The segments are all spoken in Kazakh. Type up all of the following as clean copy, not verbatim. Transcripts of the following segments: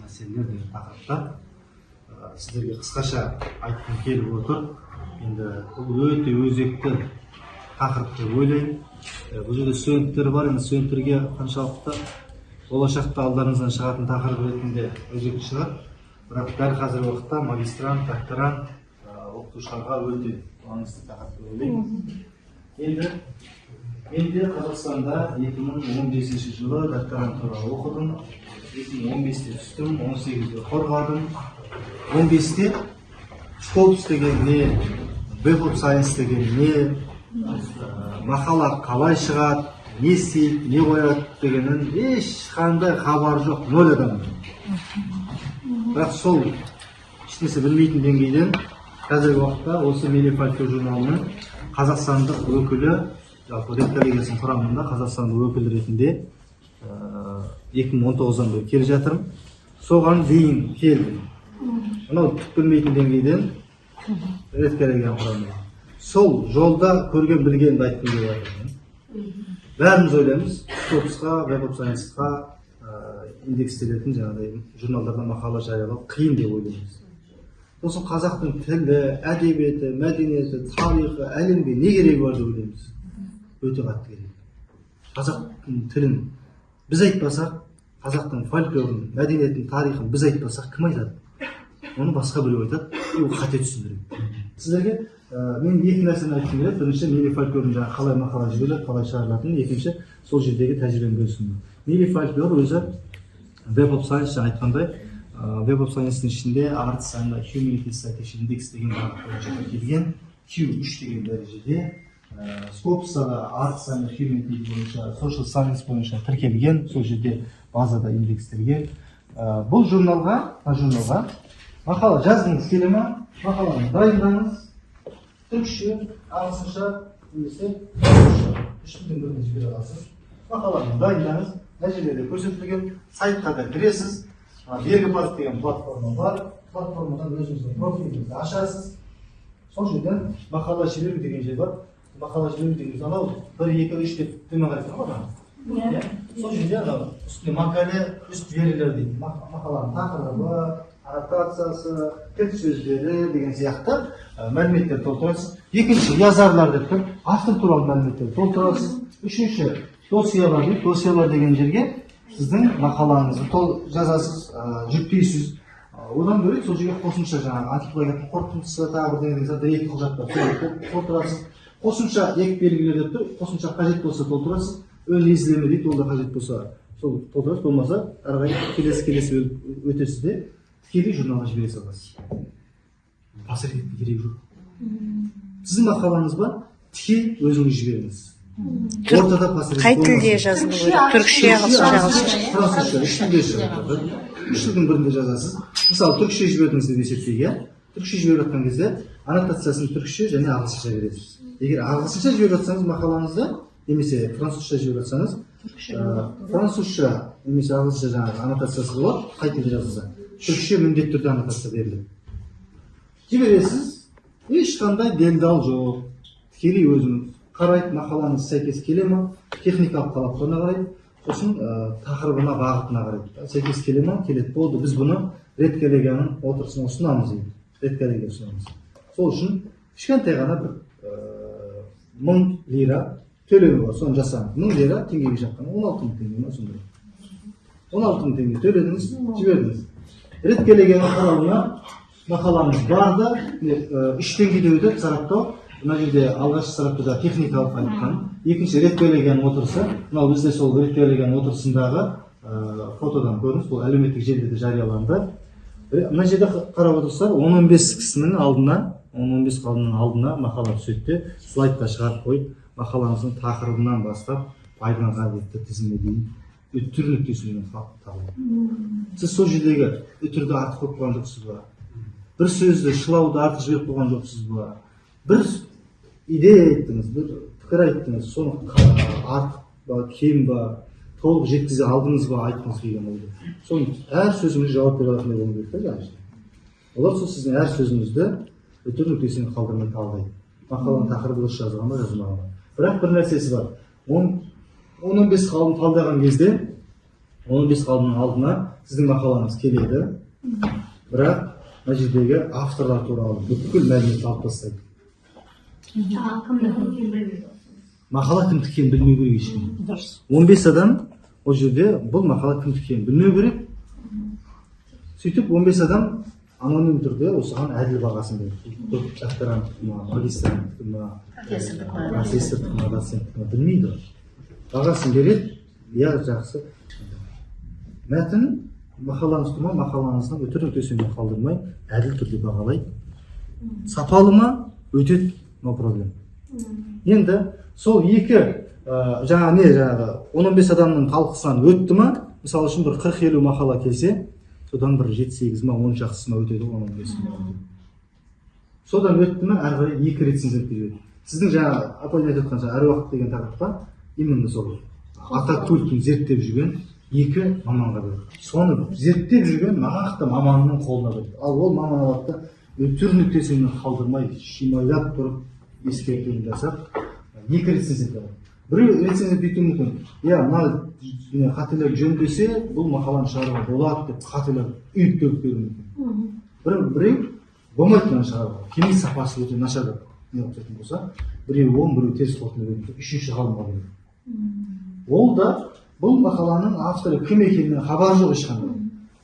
мәселелер деген тақырыпта сіздерге қысқаша айтқым келіп отыр. Енді бұл өте өзекті тақырып деп ойлаймын. Бұл жерде студенттер бар, енді студенттерге қаншалықты болашақта алдарыңыздан шығатын тақырып ретінде өзекті шығар. Бірақ дәл қазіргі уақытта магистрант, докторант оқытушыларға өте маңызды тақырып деп ойлаймын. Енді мен де Қазақстанда 2015 жылы докторантура оқыдым. 2015-те түстім, 18-де қорғадым. 15-те Scopus деген не, Web of Science деген не, мақала қалай шығады, не істейді, не қояды дегеннің ешқандай хабары жоқ, 0 адам. Бірақ сол ешнәрсе білмейтін деңгейден қазіргі уақытта осы Мелли Фольклор журналының қазақстандық өкілі, жалпы редколлегиясының құрамында қазақстандық өкіл ретінде 2019-дан бері келе жатырмын. Соған дейін келдім. Мынау түк білмейтін деңгейден редколлегияның құрамында. Сол жолда көрген білгенді айтқым келіп жатырмын. Бәріміз ойлаймыз, Scopus'қа, Web of Science'қа индекстелетін жаңағыдай журналдарда мақала жариялау қиын деп ойлаймыз. Сосын қазақтың тілі, әдебиеті, мәдениеті, тарихы, әлемге не керегі бар деп ойлаймыз. Өте қатты керек. Қазақтың тілін біз айтпасақ, қазақтың фольклорын, мәдениетін, тарихын біз айтпасақ, кім айтады? Оны басқа біреу айтады, ол қате түсіндіреді. Сіздерге мен екі нәрсені айтқым келеді. Бірінші, Мелли Фольклордың қалай мақала жіберіледі, қалай шығарылатынын, екінші, сол жердегі тәжірибені бөлісім. Мелли Фольклор өзі Web of Science айтқандай, Web of Science-ның ішінде Arts and Humanities Citation Index деген бағыт бойынша тіркелген, Q3 деген дәрежеде, Scopus'та да Arts and Humanities бойынша, Social Science бойынша тіркелген, сол жерде базада индекстелген. Бұл журналға мақала жазғыңыз келе ме? Мақаланы дайындаңыз, түркше, ағылшынша, немесе орысша, үш тілдің біріне жібере аласыз. Мақаланы дайындаңыз, мына жерлерде көрсетілген сайтқа да кіресіз. Бергіпас деген платформа бар. Платформадан өзіңіздің профиліңізді ашасыз. Сол жерден мақала жіберу деген жер бар. Мақала жіберу деген анау 1, 2, 3 деп төмен қарайсың ғой. Сол жерде үстіне макале, үст верилер дейді. Мақаланың тақырыбы, аннотациясы, кілт сөздері деген сияқты мәліметтер толтырасыз. Екінші, язарлар деп тұр, автор туралы мәліметтер толтырасыз. Үшінші, досиялар дейді. Досиялар деген жерге сіздің мақалаңызды жазасыз, жүктейсіз. Одан бөлек сол жерге қосымша жаңағы антиплагиаттың қорытындысы тағы бір екі құжаттар толтырасыз. Қосымша екі белгілер деп тұр, қосымша қажет болса толтырасыз. Өн езілеме дейді, ол да қажет болса сол толтырасыз, болмаса әрі келесі өтесіз де тікелей журналға жібере саласыз. Посредник керегі жоқ. Сіздің мақалаңыз бар, тікелей өзіңіз жіберіңіз. Ортада посредник. Қай тілде жазылу керек? Түркше, ағылшынша. Французша, үш тілде жазылады. Үш тілдің бірінде жазасыз. Мысалы, түркше жібердіңіз деп есептейік, түркше жіберіп жатқан кезде аннотациясын түркше және ағылшынша бересіз. Егер ағылшынша жіберіп жатсаңыз мақалаңызды, немесе французша жіберіп жатсаңыз, французша немесе ағылшынша жаңағы аннотациясы болады, қай тілде жазылса. Түркше міндетті түрде аннотация беріледі. Жібересіз, ешқандай делдал жоқ. Тікелей өзіңіз қарайды, мақалаңыз сәйкес келе ме, техникалық талаптарына қарайды, сосын тақырыбына, бағытына қарайды. Сәйкес келе ме, келеді. Болды, біз бұны редколлегияның отырысына ұсынамыз дейді. Редколлегия ұсынамыз. Сол үшін кішкентай ғана бір 1000 лира төлемі бар, соны жасаңыз. 1000 лира теңгеге шаққан, 16 000 теңге ма сондай. 16 000 теңге төледіңіз, жібердіңіз. Редколлегияның қарауына мақалаңыз барды, 3 деңгейде өтеді сараптау. Мына жерде алғашқы сараптауда техникалық айтқан, екінші редколлегияның отырысы. Мынау бізде сол редколлегияның отырысындағы фотодан көріңіз, бұл әлеуметтік желіде жарияланды. Мына жерде қарап отырсыздар, 10-15 кісінің алдына, 10-15 қалының алдына мақала түседі, слайдқа шығарып қойып, мақалаңыздың тақырыбынан бастап пайдаланған қабілетті тізіміне дейін үтір нүктесімен табылады. Сіз сол жердегі үтірді артық қойып қойған жоқсыз ба? Бір сөзді, шылауды артық жіберіп қойған жоқсыз ба? Бір идея айттыңыз, бір пікір айттыңыз, соны артық ба, кем ба, толық жеткізе алдыңыз ба, айтқыңыз келген ойды. Соны әр сөзіңізге жауап бере алатындай болу керек та жаңағы. Олар сол сіздің әр сөзіңізді үтір нүктесіне қалдырмай талдайды. Мақаланың тақырыбы дұрыс жазылған ба, жазылмаған ба. Бірақ бір нәрсесі бар. 10-15 қалым талдаған кезде 15 қалдың алдына сіздің мақалаңыз келеді, бірақ мына жердегі авторлар туралы бүкіл мәліметті алып тастайды. Мақала кім тіккенін білмеу керек ешкім. 15 адам ол жерде бұл мақала кім тіккенін білмеу керек. Сөйтіп 15 адам аноним түрде осыған әділ бағасын береді. Докторанттық ма, магистранттық ма, профессордық ма, доценттік ма білмейді. Бағасын береді, иә жақсы. Мәтін мақалаңыз туралы мақалаңыздың өтірік сөзден қалдырмай әділ түрде бағалайды. Сапалы ма? Өтеді, no problem. Енді сол екі жаңағы 15 адамның талқысынан өтті ма? Мысалы үшін бір 40-50 мақала келсе, содан бір 7-8 ма, 10 жақсысы ма өтеді, 10-15 ма. Содан өтті ма, әрі қарай 2 рецензент береді. Сіздің жаңағы апайдың айтып жатқан әруақ деген тақырыпқа именно сол Ататүріктің зерттеп жүрген 2 маманға берді. Соны зерттеп жүрген нақты маманның қолына берді. Ал ол маман алады да өтір нүктесін қалдырмай, шимайлап тұрып ескертуін жасап 2 рецензент алады. Біреу рецензент бүйтуі мүмкін. Иә, мына қателер жөндесе, бұл мақаланы шығаруға болады деп қателер үйіп төгіп беруі мүмкін. Біреу болмайды мына шығаруға. Кеңес сапасы өте нашар деп не қылып жатқан болса, біреу оң, біреу теріс қорытынды береді, үшінші ғалымға береді. Ол да бұл мақаланың авторы кім екенінен хабар жоқ ешқандай.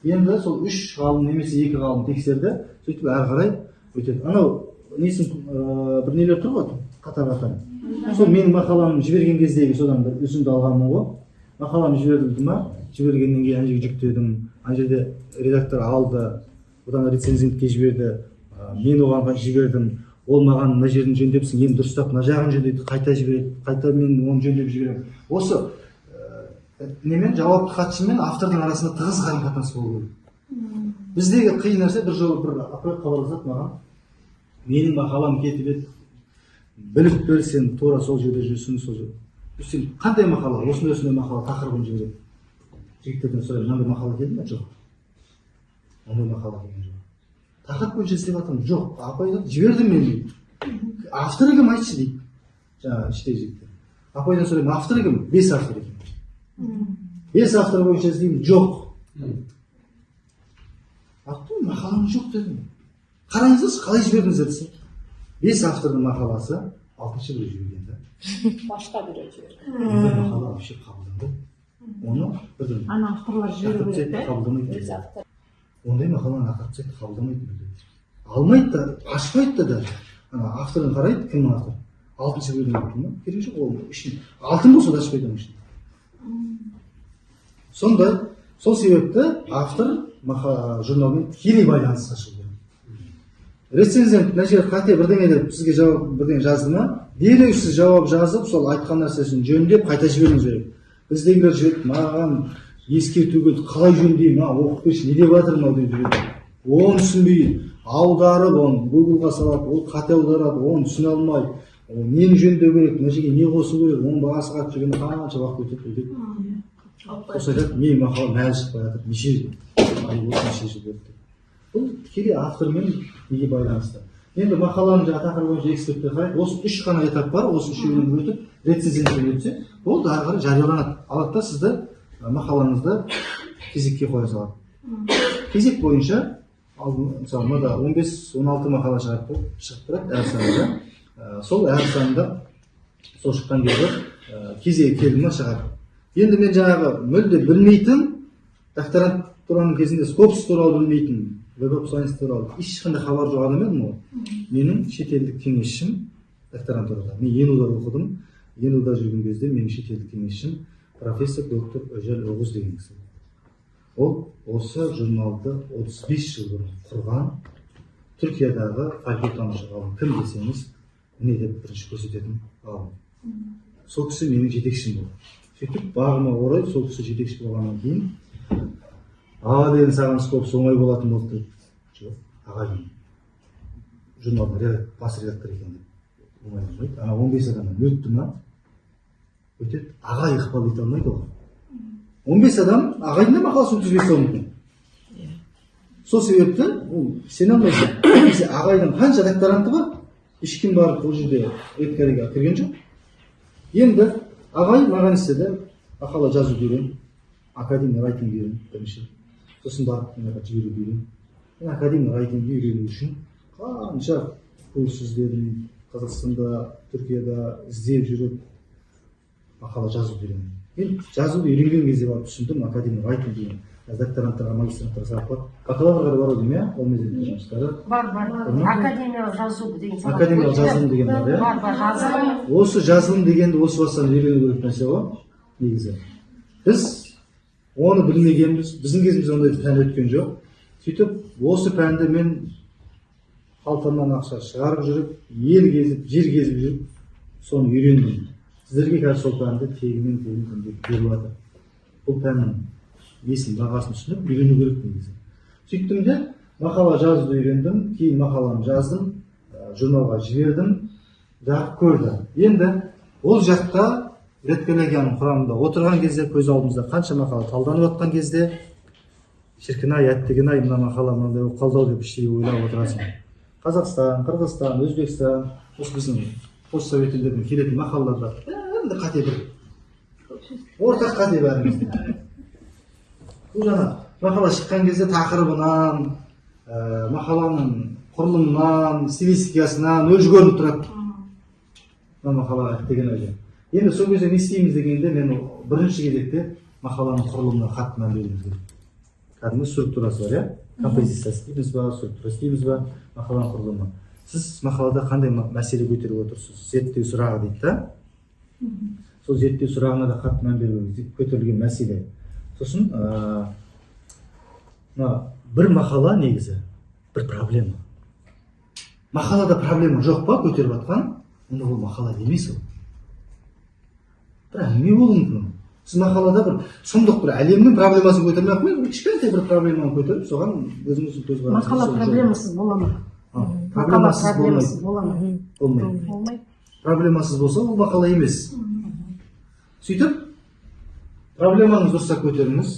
Енді сол 3 ғалым немесе 2 ғалым тексерді, сөйтіп әрі қарай өтеді. Анау несін бір нелер тұр ғой, қатар-қатар. Сол менің мақаламды жіберген кездегі содан бір үзінді алғанмын ғой. Мақаламды жібердім ма, жібергеннен кейін ана жерге жүктедім. Ана жерде редактор алды, одан рецензентке жіберді, мен оған жібердім. Ол маған мына жерін жөндепсің, енді дұрыстап мына жағын жөндейді, қайта жібереді, қайта мен оны жөндеп жіберемін. Осы немен жауапты хатшы мен автордың арасында тығыз қарым-қатынас болу керек. Біздегі қиын нәрсе бір жолы бір апай хабарласады маған. Менің мақалам кетіп еді. Біліп берсең, тура сол жерде жүрсің, сол жерде. Сен қандай мақала, осындай мақала тақырыбын жібереді. Жігіттерден сұраймын, мынандай мақала келді ме? Жоқ. Ондай мақала келген жоқ. Тақырып бойынша істеп жатырмын. Жоқ. Апай айтады, жібердім мен дейді. Авторы кім айтшы дейді. Жаңағы іштегі жігіттер. Апайдан сұраймын, авторы кім? 5 автор екен. 5 автор бойынша іздеймін. жоқ. Ақтым, мақалам жоқ дедім. Қараңыздаршы, қалай жібердіңіздер десе. 5 автордың мақаласы 6-шы біреу жіберген да. Башқа біреу жіберген. Ондай мақала вообще қабылданды. Оны бірден Ана авторлар жіберген де. қабылдамайды. Ондай мақаланы ақырып сайты қабылдамайды. Алмайды да, ашпайды да. Ана авторын қарайды, кімнің автор? 6-шы біреудің авторы ма? Керек жоқ, ол үшін. Алтын болса да ашпайды оның үшін. Сондай, сол себепті автор журналмен тікелей байланысқа шығу керек. Рецензент мына жерде қате бірдеңе деп сізге жауап бірдеңе жазды ма, дереу сіз жауап жазып, сол айтқан нәрсесін жөндеп қайта жіберуіңіз керек. Біздегілер жіберіп, маған ескертуге қалай жөндеймін, оқып берші, не деп жатыр мынау деп жүреді. Оны түсінбей, аударып, оны Google-ға салады, ол қате аударады, оны түсіне алмай, нені жөндеу керек, мына жерге не қосу керек, оның бағасы қатып жүргенде қанша уақыт өтеді деп. Осы айтады, мен мақала мәлі шықпай жатыр, неше жыл өтті. Бұл тікелей автормен неге байланысты. Енді мақаланың тақырыбы бойынша эксперттер қарайды, осы 3 қана этап бар, осы 3-еуінен өтіп, рецензентпен өтсе, ол да ары қарай жарияланады. Алады да сізді мақалаңызды кезекке қоя салады. Кезек бойынша, мысалы, мында 15-16 мақала шығып тұрады әр санында. Сол әр санында сол шыққан кезде кезегі келді ма шығады. Енді мен жаңағы мүлде білмейтін, докторантураның кезінде Скопус туралы білмейтін, Web of Science туралы ешқандай хабар жоқ адам едім ғой. Менің шетелдік кеңесшім докторантурада. Мен ЕНУ-да оқыдым. ЕНУ-да жүрген кезде менің шетелдік кеңесшім профессор доктор Өжел Оғыз деген кісі. Ол осы журналды 35 жыл бұрын құрған Түркиядағы фольклортанушы ғалым. Кім десеңіз, міне деп бірінші көрсететін ғалым. Сол кісі менің жетекшім болды. Сөйтіп бағыма орай сол кісі жетекші болғаннан кейін деген саған Скопус оңай болатын болды деді. Жоқ, ағайын журналдың бас редактор екен деп оңай болмайды. Ана 15 адамнан өтті ма? Өтеді. Ағай ықпал ете алмайды оған. 15 адам ағайынның мақаласын өткізбей мүмкін. Сол себепті сен алмайсың. Ағайдың қанша докторанты бар? Ешкім барып ол жерде редакторға кірген жоқ. Енді ағай маған істеді, мақала жазу деген. академия райтинг үйрендім бірінші. Сосын барып жіберуді үйрендім. Мен академия райтингді үйрену үшін қанша курс іздедім, Қазақстанда, Түркияда іздеп жүріп мақала жазуды үйрендім. Мен жазуды үйренген кезде барып түсіндім, академия райтинг деген докторанттарға, магистранттарға сабақ бар. Бакалаврға бару деймін, иә? Ол мезетте жұмыстары. Бар. Академиялық жазу деген сабақ. Академиялық жазылым деген бар, иә? Бар, жазылым. Осы жазылым дегенді осы бастан үйрену керек нәрсе ғой, негізі. Біз оны білмегенбіз, біздің кезімізде ондай пән өткен жоқ. Сөйтіп, осы пәнді мен қалтамнан ақша шығарып жүріп, ел кезіп, жер кезіп жүріп, соны үйрендім. Сіздерге қазір сол пәнді тегінен беріп жатыр. Бұл пәннің есін бағасын түсініп, үйрену керек негізі. Сөйттім де, мақала жазуды үйрендім, кейін мақаламды жаздым, журналға жібердім, жарық көрді. Енді ол жақта редколлегияның құрамында отырған кезде, көз алдымызда қанша мақала талданып жатқан кезде, шіркін-ай, әттеген-ай, мына мақала мынандай болып қалды деп іштей ойлап отырасың. Қазақстан, Қырғызстан, Өзбекстан, осы біздің постсовет елдерден келетін мақалаларда бәрінде қате бір. Ортақ қате бәрімізде. Бұл жаңа мақала шыққан кезде тақырыбынан, мақаланың құрылымынан, стилистикасынан өзі көрініп тұрады. Мына мақала әттеген ай. Енді сол кезде не істейміз дегенде, мен бірінші кезекте мақаланың құрылымына қатты мән беруіміз керек. Кәдімгі структурасы бар, иә? Композициясы дейміз ба, структурасы дейміз ба, мақаланың құрылымы. Сіз мақалада қандай мәселе көтеріп отырсыз? Зерттеу сұрағы дейді да? Сол зерттеу сұрағына да қатты мән беруіміз, көтерілген мәселе. Сосын, бір мақала негізі, бір проблема. Мақалада проблема жоқ па көтеріп жатқан? Онда ол мақала емес ол. Бір әңгіме болуы мүмкін. Сіз мақалада бір сұмдық бір әлемнің проблемасын көтермей ақ қойыңыз, кішкентай бір проблеманы көтеріп, соған өзіңіздің көзқарасыңыз. Мақала проблемасыз бола ма? Проблемасыз бола ма? Болмайды. Проблемасыз болса, ол мақала емес. Сөйтіп, проблемаңыз дұрыстап көтеріңіз.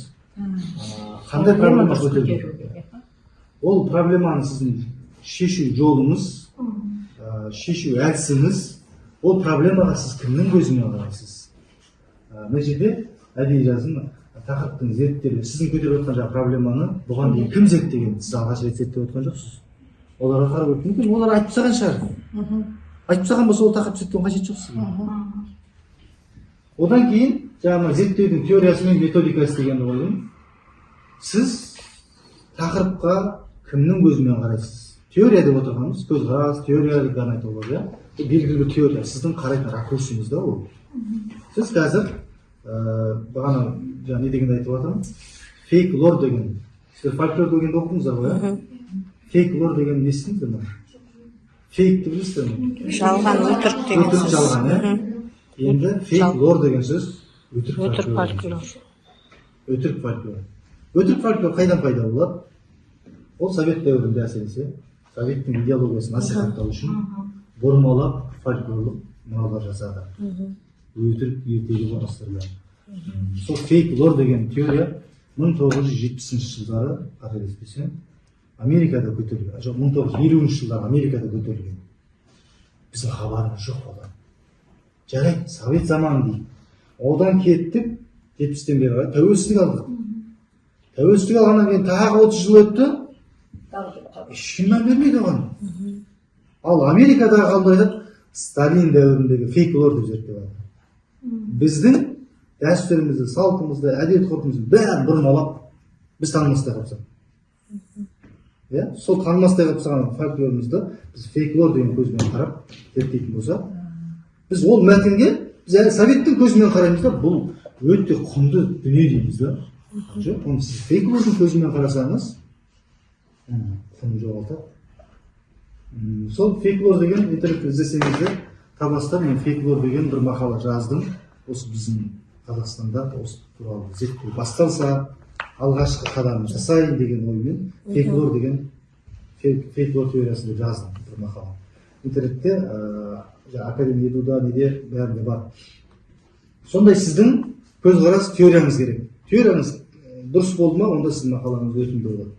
Қандай проблема көтеріңіз? Ол проблеманы сіздің шешу жолыңыз, шешу әдісіңіз, ол проблемаға сіз кімнің көзімен қарайсыз? Мына жерде әдейі жаздым, тақырыптың зерттелуі, сіздің көтеріп отқан жаңағы проблеманы бұған дейін кім зерттеген? Сіз алғаш рет зерттеп отқан жоқсыз. Оларға қарап өткен мүмкін, олар айтып тастаған шығар. Айтып тастаған болса, ол тақырып зерттеудің қажеті жоқ сізге. Одан кейін жаңағы зерттеудің теориясы мен методикасы дегенді қойдым. Сіз тақырыпқа кімнің көзімен қарайсыз? Теория деп отырғанымыз көзқарас, теория ғана айтуға болады, иә? Белгілі бір теория, сіздің қарайтын ракурсыңыз да ол. Сіз қазір бағана не дегенді айтып жатырмын? Фейк лор деген. Сіздер фольклор дегенді оқыдыңыздар ғой, иә? Фейк лор деген не естідіңіздер ме? Фейкті білесіздер ме? Жалған, өтірік деген Өтірік сөз. жалған, иә? Енді фейк лор деген сөз өтірік фольклор. Өтірік фольклор. Өтірік фольклор қайдан пайда болады? Ол совет дәуірінде әсіресе советтің идеологиясын насихаттау үшін бұрмалап фольклорлық мұралар жасады. Өтірік ертегі болмастырды. Сол фейк лор деген теория 1970 жылдары қателеспесем Америкада көтерілген. Жоқ, 1950 жылдары Америкада көтерілген. Біздің хабарымыз жоқ одан. Жарайды, совет заманы дейді. Одан кеттік, 70-тен бері қарай тәуелсіздік алдық. Тәуелсіздік алғаннан кейін тағы 30 жыл өтті. Ешкім мән бермейді оған. Ал Америкадағы қалды айтады, Сталин дәуіріндегі фейк лор деп зерттеп алды. Біздің дәстүрімізді, салтымызды, әдет ғұрпымызды бәрін бұрмалап, біз танымастай қылып тастаған. Сол танымастай қылып тастаған фольклорымызды біз фейк лор деген көзбен қарап зерттейтін болсақ, біз ол мәтінге біз советтің көзімен қараймыз да, бұл өте құнды дүние дейміз да. Жоқ, оны сіз фейк лордың көзімен қарасаңыз, құнын жоғалтады. Сол фейк лор деген интернетте іздесеңіздер табасыздар. Мен фейк лор деген бір мақала жаздым. Осы біздің Қазақстанда осы туралы зерттеу басталса, алғашқы қадам жасайын деген оймен фейк лор деген фейк лор теориясында жаздым бір мақала. Интернетте академия едуда неде бәрінде бар. Сондай сіздің көзқарас теорияңыз керек. Теорияңыз дұрыс болды ма, онда сіздің мақалаңыз өтімді болады.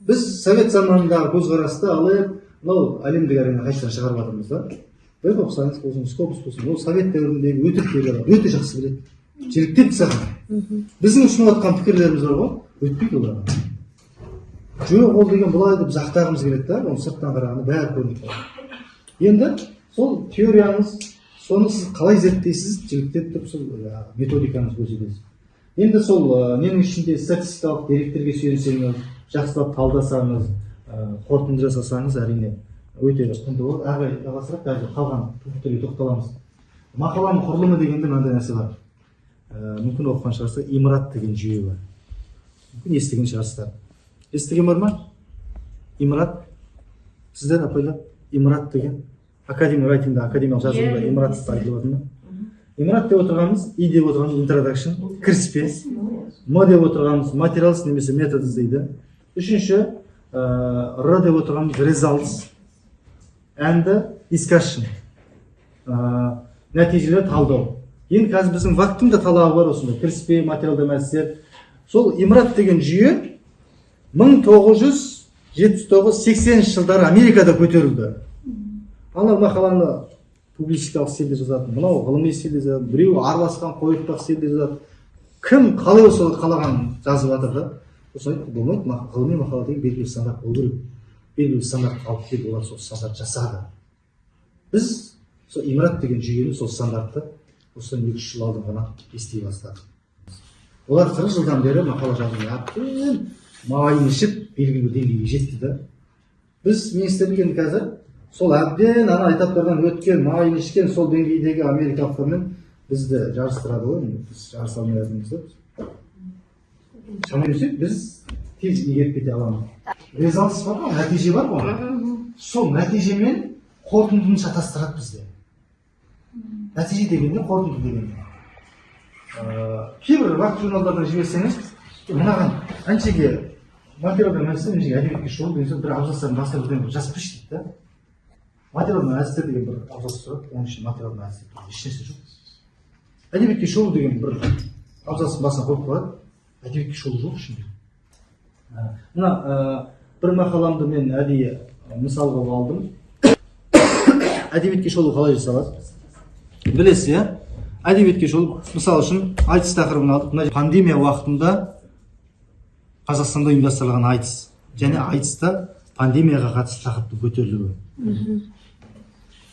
Біз совет заманындағы көзқарасты алып, мынау әлемдік аренаға қайсыдан шығарып жатырмыз да. Веб оқысаңыз болсын, скопус болсын, ол совет дәуіріндегі өтірік теорияларды өте жақсы біледі. Жіліктеп тастаған. Біздің ұсынып жатқан пікірлеріміз бар ғой, өтпейді олар. Жоқ, ол деген былай деп жақтағымыз келеді да, оны сырттан қарағанда бәрі көрініп тұрады. Енді сол теорияңыз, соны сіз қалай зерттейсіз, жігіттер тұрып сол методикаңызды көрсетесіз. Енді сол ненің ішінде статистикалық деректерге сүйенсеңіз, жақсылап талдасаңыз, қорытынды жасасаңыз, әрине өте құнды болады. Әрі жалғастырып, қазір қалған пункттерге тоқталамыз. Мақаланың құрылымы дегенде мынандай нәрсе бар. Мүмкін оқыған шығарсыздар, имарат деген жүйе бар. Мүмкін естіген шығарсыздар. Естіген бар ма? Имарат. Сіздер апайлар, имарат деген академия райтингда, академиялық жазуында имаратты айтып отырмын. Имарат деп отырғанымыз, и деп отырғанымыз introduction, кіріспе. М деп отырғанымыз materials немесе methods дейді. Үшінші, Р деп отырғанымыз results and discussion. Нәтижелер талдау. Енді қазір біздің вактың да талабы бар осында. Кіріспе, материалды мәселелер. Сол имарат деген жүйе 1979-80 жылдары Америкада көтерілді. Ана мақаланы публицистикалық стильде жазатын, мынау ғылыми стильде жазатын, біреу араласқан қойыртпақ стильде жазатын. Кім қалай сол қалаған жазып жатыр да? Осылай болмайды, ғылыми мақала деген белгілі стандарт болу керек. Белгілі стандарт алып келіп, олар сол стандарт жасады. Біз сол имарат деген жүйені, сол стандартты осыдан 2-3 жыл алдын ғана ести бастадық. Олар 40 жылдан бері мақала жазуға әбден майын ішіп белгілі деңгейге жетті да. Біз министрлік қазір сол әбден ана этаптардан өткен, майын ішкен сол деңгейдегі америкалықтармен бізді жарыстырады ғой. Біз жарыса алмай жатырмыз да. Шамамен біз тез игеріп кете аламыз. Результат бар ғой, нәтиже бар ғой. Сол нәтижемен қорытындыны шатастырады бізде. Нәтиже дегенде қорытынды дегенде. Кейбір вакт журналдардан жіберсеңіз, мынаған әншеге материалдан мәселе, әншеге әдебиетке шолу деген бір абзацтарын бастап бірден жазып берші дейді да. Материалдан әдістер деген бір абзац тұрады, оның үшін материалдан әдістер ешнәрсе жоқ. Әдебиетке шолу деген бір абзацтың басына қойып қояды, әдебиетке шолу жоқ ішінде. Мына бір мақаламды мен әдейі мысалға алдым. Әдебиетке шолу қалай жасалады? Білесіз, иә? Әдебиетке шолу, мысал үшін, айтыс тақырыбын алдық. Мына пандемия уақытында Қазақстанда ұйымдастырылған айтыс. Және айтыста пандемияға қатысты тақырыптың көтерілуі.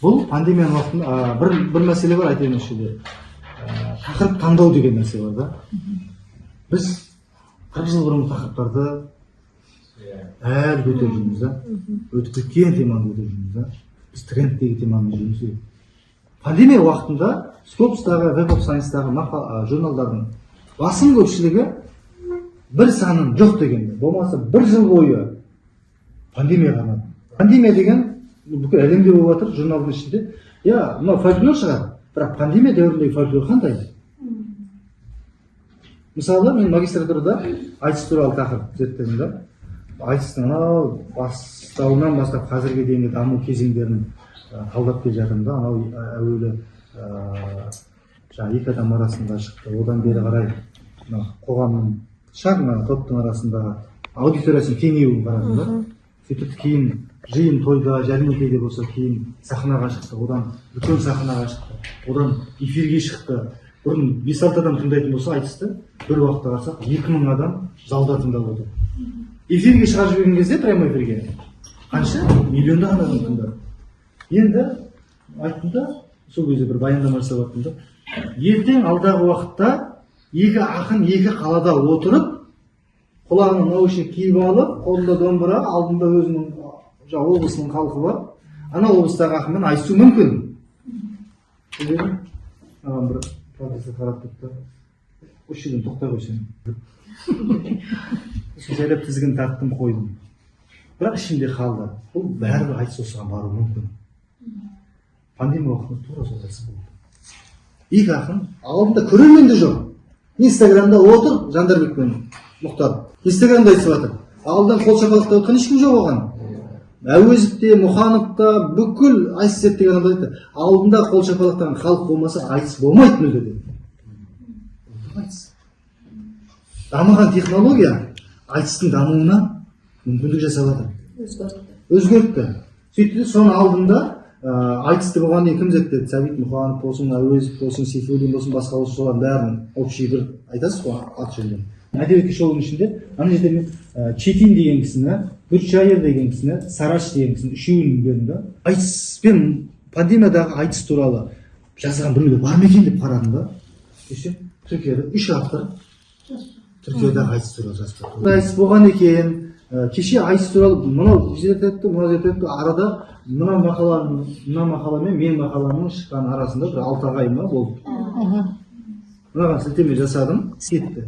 Бұл пандемияның уақытында бір мәселе бар, айтайын ішінде. Тақырып таңдау деген нәрсе бар да. Біз 40 жыл бұрын тақырыптарды әлі көтеріп жүрміз да. Өтіп кеткен теманы көтеріп жүрміз да. Біз трендтегі теманы жүрміз. Пандемия уақытында Скопстағы, Web of Science-тағы журналдардың басым көпшілігі бір санын жоқ дегенде, болмаса бір жыл бойы пандемия ғана. Пандемия деген бүкіл әлемде болып жатыр, журналдың ішінде. Я, мынау фольклор шығар, бірақ пандемия дәуіріндегі фольклор қандай? Мысалы, мен магистратурада айтыс туралы тақырып зерттедім да. Айтыстың анау бастауынан бастап қазірге дейінгі даму кезеңдерін талдап келе жатырмын да. Анау әуелі екі адам арасында шықты, одан бері қарай қоғамның шағын топтың арасындағы аудиториясының кеңеюін қарадым да. Сөйтіп кейін жиын тойда, жәрмеңкеде болса кейін сахнаға шықты, одан үлкен сахнаға шықты, одан эфирге шықты. Бұрын 5-6 адам тыңдайтын болса айтысты, бір уақытта қарасақ 2000 адам залда тыңдап отыр. Эфирге шығарып жіберген кезде, прямой эфирге қанша? Миллиондаған адам тыңдады. Енді айттым да, сол кезде бір баяндама жасап жаттым да. Ертең алдағы уақытта екі ақын екі қалада отырып, құлағына наушник киіп алып, қолында домбыра, алдында өзінің облысының халқы бар. Ана облыстағы ақынмен айтысу мүмкін. Аған бір профессор қарап тұрды. Осы жерден тоқтай қойсаң. Жайлап тізгін тарттым, қойдым. Бірақ ішімде қалды. Бұл бәрібір айтыс осыған бару мүмкін. Пандемия уақытында тура сол айтыс болды. Екі ақын алдында көрермен де жоқ. Инстаграмда отыр Жандарбек пен Мұхтар. Инстаграмда айтысып жатыр. Алдынан қол шапалақтап отқан ешкім жоқ оған. Әуезовте, Мұхановта бүкіл айтыс зерттеген адамдар айтты. Алдында қол шапалақтаған халық болмаса айтыс болмайды мүлде деді. Дамыған технология айтыстың дамуына мүмкіндік жасап жатыр. Өзгертті. Сөйтті, соның алдында айтысты болған дейін кім зерттеді? Сәбит Мұқанов болсын, Әуезов болсын, Сейфуллин болсын, басқа болсын, солардың бәрін общий бір айтасыз ғой ат жөнінен. Әдебиетке шолудың ішінде ана жерде мен Четин деген кісіні, Гүрчайыр деген кісіні, Сараш деген кісіні үшеуін бердім да. Айтыспен пандемиядағы айтыс туралы жазған біреулер бар ма екен деп қарадым да. Кеше Түркияда 3 автор Түркиядағы айтыс туралы жазып. Айтыс болған екен. Кеше айтыс туралы мынау зерттетті, мынау зерттетті, арада мына мақала мен менің мақаламның шыққан арасында бір 6 ай ма болды. Мынаған сілтеме жасадым, кетті.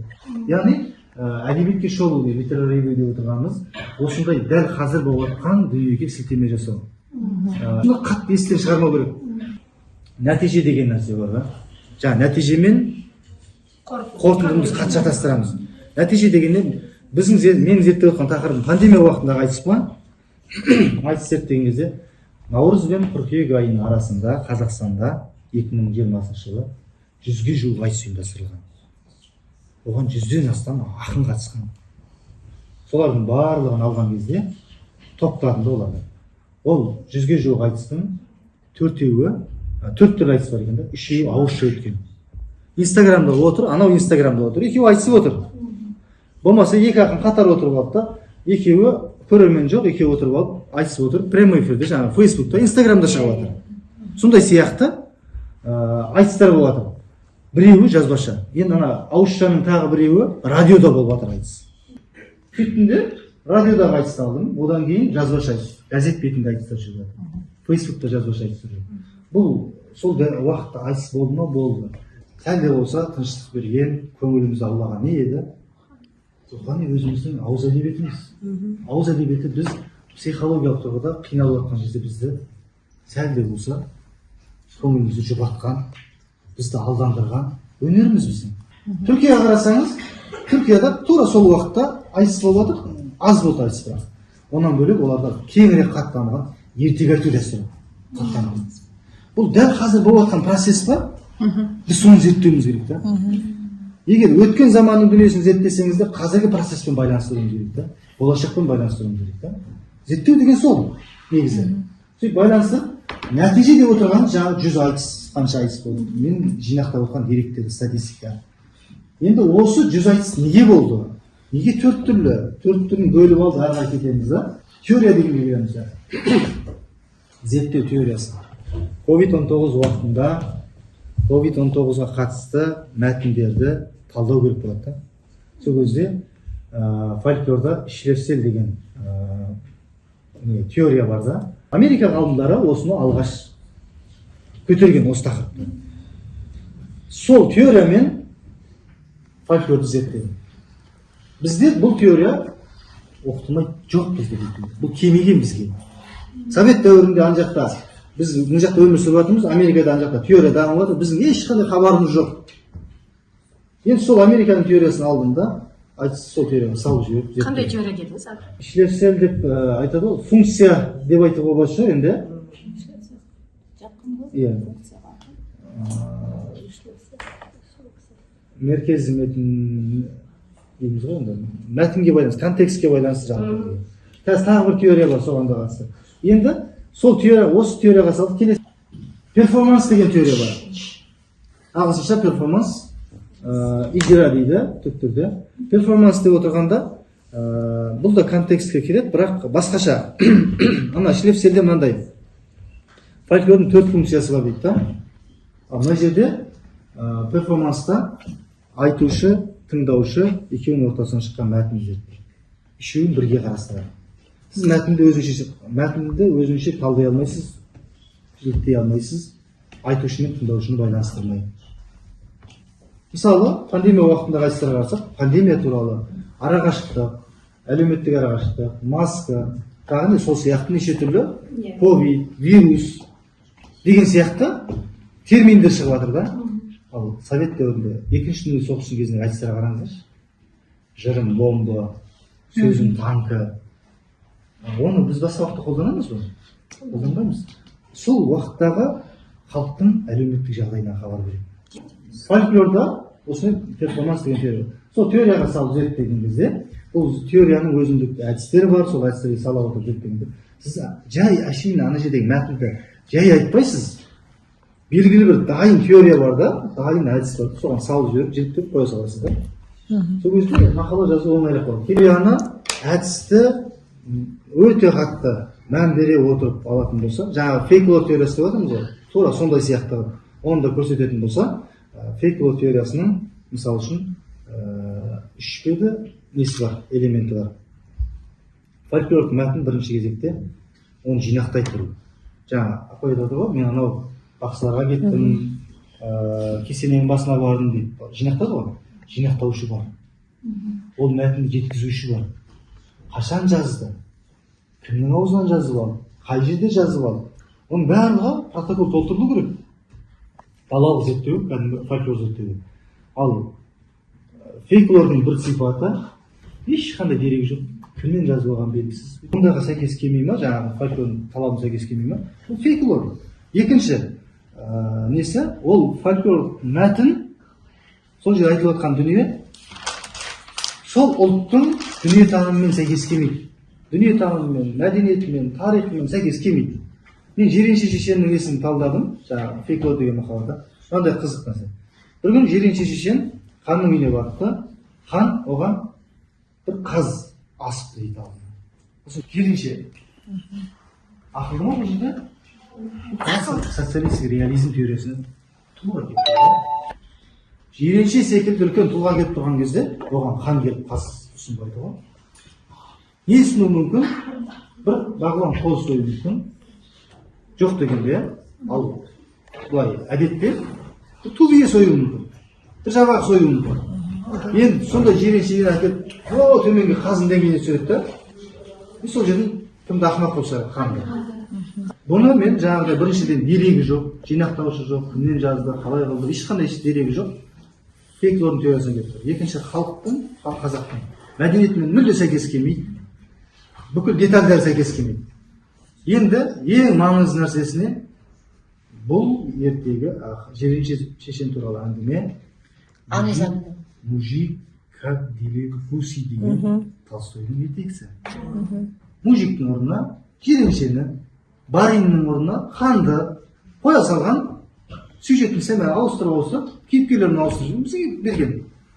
Яғни әдебиетке шолу деп литерарий деп отырғанымыз осындай дәл қазір болып жатқан дүниеге сілтеме жасау. Бұны қатты естен шығармау керек. Нәтиже деген нәрсе бар да. Жаңа нәтижемен қорытындымыз қатты шатастырамыз. Нәтиже дегенде мен зерттеп отқан тақырыбым пандемия уақытындағы айтыс па? Айтыс зерттеген кезде наурыз бен қыркүйек айының арасында Қазақстанда 2020 жылы 100-ге жуық айтыс ұйымдастырылған. Оған 100-ден астам ақын қатысқан. Солардың барлығын алған кезде топтарында оларды. Ол 100-ге жуық айтыстың 4-еуі, 4 түрлі айтыс бар екен да, 3-еуі ауызша өткен. Инстаграмда отыр, анау Инстаграмда отыр, екеуі айтысып отыр. Болмаса екі ақын қатар отырып алып та, екеуі көрермен жоқ, екеуі отырып алып айтысып отыр, прямой эфирде, жаңағы Фейсбукта, Инстаграмда шығып жатыр. Сондай сияқты айтыстар болып жатыр. Біреуі жазбаша. Енді ана ауызшаның тағы біреуі радиода болып жатыр айтыс. Сөйттінде радиодағы айтысты алдым, одан кейін жазбаша айтыс, газет бетінде айтыстар жүріп жатыр. Фейсбукта жазбаша айтыстар жүріп. Бұл сол уақытта айтыс болды ма? Болды. Сәл де болса тыныштық берген, көңіліміз аулаған не еді? Рухани өзіміздің ауыз әдебиетіміз. Ауыз әдебиеті біз психологиялық тұрғыда қиналып жатқан кезде бізді сәл де болса көңілімізді жұбатқан, бізді алдандырған өнеріміз біздің. Түркияға қарасаңыз, Түркияда тура сол уақытта айтыс болып жатыр, аз болды айтыс бірақ. Онан бөлек оларда кеңірек қатты дамыған ертегі айту дәстүрі қатты дамыған. Бұл дәл қазір болып жатқан процесс па? Біз соны зерттеуіміз керек та. Егер өткен заманның дүниесін зерттесеңіз де қазіргі процеспен байланыстыруымыз керек та. Болашақпен байланыстыруымыз керек та. Зерттеу деген сол негізі. Сөйтіп байланыстырып, нәтиже деп отырған жаңа 100 айтыс, қанша айтыс болды. Мен жинақтап отқан деректер, статистика. Енді осы 100 айтыс неге болды? Неге 4 түрін бөліп алды, арға кетеміз да? Теория деген келеміз да. Зерттеу теориясы. COVID-19 уақытында COVID-19-ға қатысты мәтіндерді талдау керек болады да. Сол кезде фольклорда шлефсель деген теория бар да. Америка ғалымдары осыны алғаш көтерген осы тақырыпты. Сол теориямен фольклорды зерттеген. Бізде бұл теория оқытылмай жоқ бізде. Бұл кемеген бізге. Совет дәуірінде ана жақта біз мына жақта өмір сүріп жатырмыз, Америкада ана жақта теория дамып жатыр, біздің ешқандай хабарымыз жоқ. Енді сол Американың теориясын алдым да, айтыс сол теорияны салып жіберіп. Қандай теория дедіңіз? Шлефсель деп айтады ғой, функция деп айтуға болады шығар енді. Иә. Меркез мәтін дейміз ғой енді. Мәтінге байланысты, контекстке байланысты жағдай. Қазір тағы бір теория бар соған да қатысты. Енді сол теория, осы теорияға салып келесі. Перформанс деген теория бар. Ағылшынша перформанс, ижра дейді түп түрде. Перформанс деп отырғанда, бұл да контекстке келеді, бірақ басқаша. Ана шлефсельде мынандай. Фольклордың 4 функциясы бар дейді да. Мына жерде перформанста айтушы, тыңдаушы екеуінің ортасынан шыққан мәтін зерттейді. Үшеуін бірге қарастырады. Сіз мәтінді өзінше талдай алмайсыз, зерттей алмайсыз, айтушы мен тыңдаушыны байланыстырмай. Мысалы, пандемия уақытында айтыстарға қарасақ, пандемия туралы арақашықтық, әлеуметтік арақашықтық, маска, тағы сол сияқты неше түрлі ковид, вирус деген сияқты терминдер шығып жатыр да. Ал совет дәуірінде екінші дүниежүзілік соғыстың кезіндегі айтыстарға қараңыздаршы. Жырым бомба, сөзім танкі. Оны біз басқа уақытта қолданамыз ба? Қолданбаймыз. Сол уақыттағы халықтың әлеуметтік жағдайынан хабар береді. Фольклорда осындай перформанс деген теория. Сол теорияға салып зерттеген кезде, бұл теорияның өзіндік әдістері бар, сол әдістерге сала отырып зерттегенде, сіз жай әшейін ана жердегі мәтінді жай айтпайсыз. Белгілі бір дайын теория бар да, дайын әдіс бар. Соған салып жіберіп, жіліктеп қоя саласыз да. Сол кезде мақала жазу оңайлап қалады. Теорияны, әдісті өте қатты мән бере отырып алатын болса, жаңағы фейклор теориясы деп жатырмыз ғой, тура сондай сияқты оны да көрсететін болса, фейклор теориясының мысалы үшін үш педі несі бар, элементі бар. Фольклорлық мәтін бірінші кезекте оны жинақтайды тұру. Жаңа апай айтады ғой, мен анау бақсыларға кеттім, кесененің басына бардым дейді. Жинақтады ғой, жинақтаушы бар. Ол мәтінді жеткізуші бар. Қашан жазды? Кімнің аузынан жазып алды? Қай жерде жазып алды? Оның барлығы протокол толтырылу керек. Далалық зерттеу, кәдімгі фольклор зерттеу. Ал фейклордың бір сипаты ешқандай дерегі жоқ. Кімнен жазып алған белгісіз. Мұндайға сәйкес келмей ма, жаңағы фольклордың талабына сәйкес келмей ма? Ол фейклор. Екінші несі? Ол фольклор мәтін, сол жерде айтылып жатқан дүние, сол ұлттың дүниетанымымен сәйкес келмейді. Дүниетанымымен, мәдениетімен, тарихымен сәйкес келмейді. Мен Жиренше шешеннің несін талдадым, жаңағы фейклор деген мақалада. Мынандай қызық нәрсе. Бір күні Жиренше шешен ханның үйіне барыпты. Хан оған бір қаз асыпты дейді алдына. Осы Жиренше ақылды ма бұл жерде? Социалистік реализм теориясына тура кетті. Жиренше секілді үлкен тұлға келіп тұрған кезде оған хан келіп қаз ұсынбайды ғой. Не ұсыну мүмкін? Бір бағлан қол ұстауы мүмкін. Жоқ дегенде, ал былай әдетте ту бие сою мүмкін. Бір жабақ сою мүмкін. Енді сонда Жиреншеден әкеліп, төменге қазын деңгейіне түсіреді да, сол жерден кімді ақымақ болса ханды. Бұны мен жаңағыдай біріншіден дерегі жоқ, жинақтаушы жоқ, кімнен жазды, қалай қылды, ешқандай дерегі жоқ. Фейклордың теориясына келіп тұр. Екінші халықтың, қазақтың мәдениетімен мүлде сәйкес келмейді. Бүкіл детальдер сәйкес келмейді. Енді ең маңызды нәрсесіне бұл ертегі Жиренше шешен туралы әңгіме Мужик как делит гуси деген Толстойдың ертегісі. Мужиктің орнына Жиреншені, бариннің орнына ханды қоя салған, сюжеттің сәмәні ауыстырып, кейіпкерлерін ауыстырып бізге берген.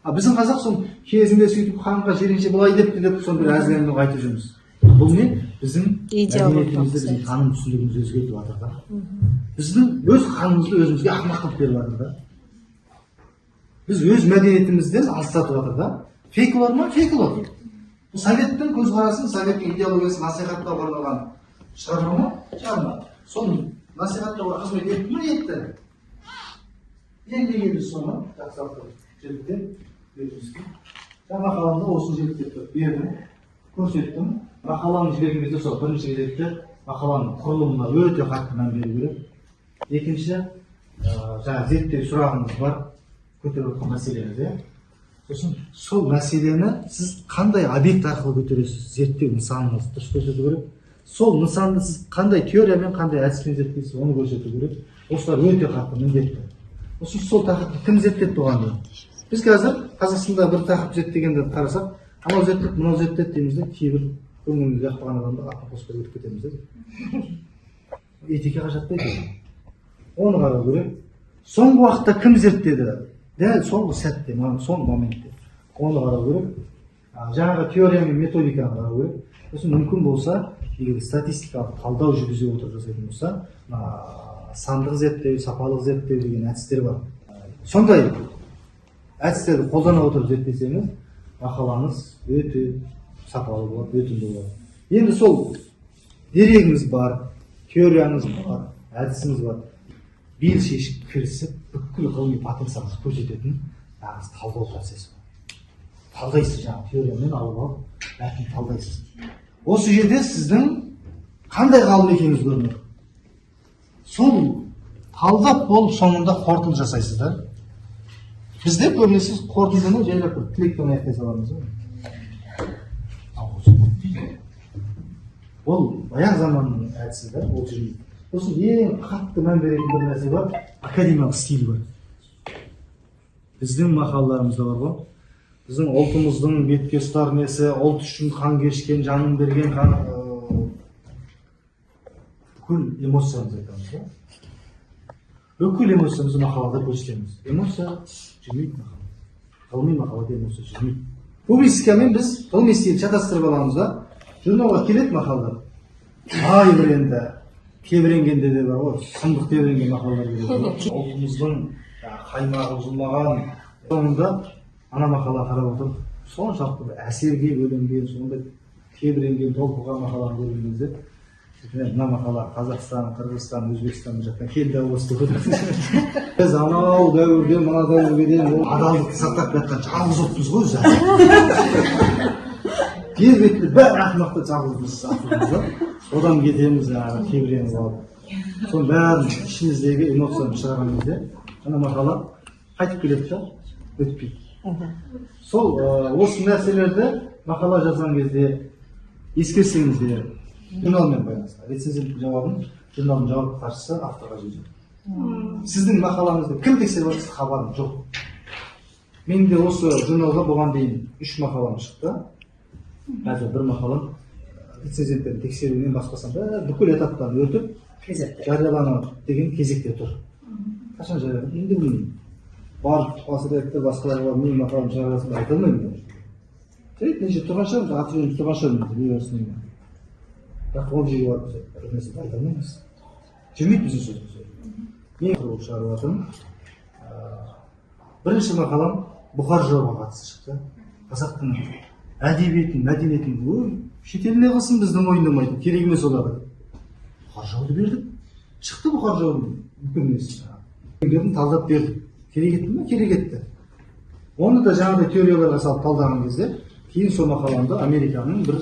Біздің қазақ сол кезінде сөйтіп ханға Жиренше былай депті деп соны бір әзілмен айтып жүрміз. Бұл не? Біздің мәдениетімізді, біздің таным түсінігімізді өзгертіп жатыр да. Біздің өз ханымызды өзімізге ақымақ қылып беріп жатыр да. Біз өз мәдениетімізден алыстатып жатыр да. Фейклор ма? Фейклор. Советтің көзқарасын, советтің идеологиясын насихаттауға арналған шығарма ма? Шығарма. Соны насихаттауға қызмет етті ме? Етті. Енді соны жақсартып жіліктеп, жаңа мақаламда осы жіліктеп бердім, көрсеттім. Мақаланы жіберген кезде сол бірінші кезекте мақаланың құрылымына өте қатты мән беру керек. Екінші, жаңа зерттеу сұрағыңыз бар, көтеріп отқан мәселеңіз. Сосын сол мәселені сіз қандай объект арқылы көтересіз, зерттеу нысаныңыз дұрыс көрсету керек. Сол нысанды сіз қандай теориямен, қандай әдіспен зерттейсіз, оны көрсету керек. Осылар өте қатты міндетті. Осы сол тақырыпты кім зерттеді бұған дейін? Біз қазір Қазақстанда бір тақырып зерттегенде қарасақ, анау зерттеді, мынау зерттеді дейміз де, кейбір көңілімізге жақпаған адамды атын қоспай өтіп кетеміз де. Этикаға жатпайды. Оны қарау керек. Соңғы уақытта кім зерттеді? Дәл соңғы сәтте, соңғы моментте. Оны қарау керек. Жаңағы теория мен методиканы қарау керек. Сосын мүмкін болса, егер статистикалық талдау жүргізе отырып жасайтын болса, сандық зерттеу, сапалық зерттеу деген әдістер бар. Сондай әдістерді қолдана отырып зерттесеңіз, мақалаңыз өте сапалы болады, өтімді болады. Енді сол дерегіңіз бар, теорияңыз бар, әдісіңіз бар. Бел шешіп кірісіп, бүкіл ғылыми потенциалыңызды көрсететін нағыз талдау процесі бар. Талдайсыз, жаңағы теориямен алып, мәтін талдайсыз. Осы жерде сіздің қандай ғалым екеніңіз көрінеді. Сол талдап болып соңында қорытынды жасайсыз да. Бізде көбінесе қорытындыны жайлап бір тілекпен аяқтай саламыз. Ол баяғы заманның әдісі да, ол жүрмейді. Сосын ең қатты мән беретін бір нәрсе бар, академиялық стиль бар. Біздің мақалаларымызда бар ғой. Біздің ұлтымыздың бетке ұстар несі, ұлт үшін қан кешкен, жанын берген бүкіл эмоциямызды айтамыз да. Бүкіл эмоциямызды мақалада көрсетеміз. Эмоция жүрмейді мақалада. Ғылыми мақалада эмоция жүрмейді. Публистикамен біз ғылыми стилді шатастырып аламыз да. Журналға келеді мақалдар. Бір енді тебіренгенде де бар ғой, сұмдық тебіренген мақалалар келеді. Ұлтымыздың қаймағы бұзылмаған. Соңында ана мақала қарап отырып, соншалықты бір әсерге бөленген, сондай тебіренген, толқыған мақаланы көрген кезде, мына мақала Қазақстан, Қырғызстан, Өзбекстан жақтан келді осы деп отырмыз. Біз анау дәуірден, мына дәуірге дейін адалдықты сақтап жатқан жалғыз ұлтпыз ғой өзі. Жер бетінде бәрі ақымақты жалғыз да. Одан кетеміз, тебіреніп алып. Соның бәрін ішіміздегі эмоцияны шығарған кезде, ана мақала қайтып келеді да, өтпейді. Сол осы нәрселерді мақала жазған кезде ескерсеңіздер, журналмен байланысты. Рецензенттің жауабын журналдың жауапты хатшысы авторға жібереді. Сіздің мақалаңызды кім тексеріп жатса хабарым жоқ. Менде осы журналға бұған дейін 3 мақалам шықты. Қазір бір мақалам рецензенттердің тексеруінен басқасам бүкіл этаптан өтіп, жарияланады деген кезекте тұр. Қашан жарияланады? Енді білмеймін. Бар бас редактор басқаларға менің мақалам жарияласын айта алмаймын. Неше тұрған шығармыз, аты жөніміз тұрған шығармыз. Бірақ ол жерге барып нәрсені айта алмаймыз. Жүрмейді біздің сөзіміз. Мен құрылып шығарып жатырмын. Бірінші мақалам Бұхар жауға қатысты шықты. Қазақтың әдебиетін, мәдениетін шетеліне қылсын біздің мойындамайды. Керек емес олар. Бұхар жауды бердік. Шықты Бұхар жауын мүмкін емес. Талдап бердік. Керек етті ме? Керек етті. Оны да жаңағыдай теорияларға салып талдаған кезде, кейін сол мақаламды Американың бір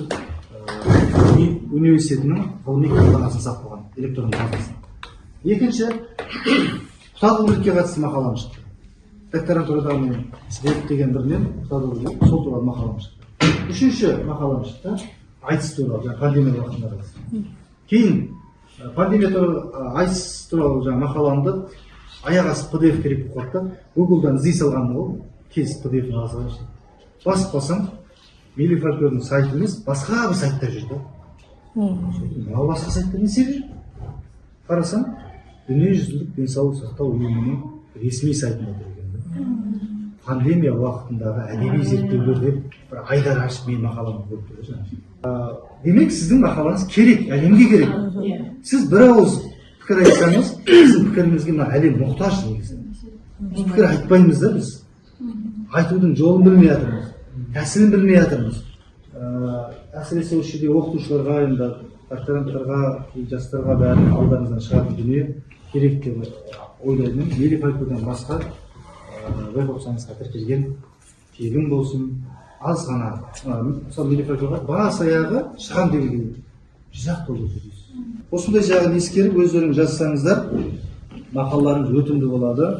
университетінің ғылыми кітапханасын сатып алған, электронды базасын. Екінші, құтадылдыққа қатысты мақалам шықты. Докторантурадағы мен деген бірінен құтадылдық, сол туралы мақалам шықты. Үшінші мақалам шықты, айтыс туралы, пандемия уақытында қатысты. Кейін пандемия туралы, айтыс туралы мақаламды аяқ асып PDF керек болып қалды. Google-дан іздей салғанмын ғой, тез PDF-ін алсам. Басып қалсам, Милли фольклордың сайты емес, басқа бір сайттар жүрді. Мынау басқа сайттар не себеп? Қарасам, дүниежүзілік денсаулық сақтау ұйымының ресми сайтында тұр екен. Пандемия уақытындағы әдеби зерттеулер деп бір айдар ашып менің мақаламды көріп тұр. Демек, сіздің мақалаңыз керек, әлемге керек. Сіз бір ауыз пікір айтсаңыз, біздің пікірімізге мына әлем мұқтаж негізі. Біз пікір айтпаймыз да біз. Айтудың жолын білмей жатырмыз, тәсілін білмей жатырмыз. Әсіресе осы жерде оқытушыларға, енді докторанттарға, жастарға бәрін алдарыңыздан шығатын дүние керек деп ойлаймын. Милли фольклордан басқа веб-сайнсқа тіркелген тегін болсын, аз ғана. Мысалы Милли фольклорға бас аяғы шығам деген 100-ақ доллар төлейсіз. Осындай жағын ескеріп өздеріңіз жазсаңыздар, мақалаларыңыз өтімді болады.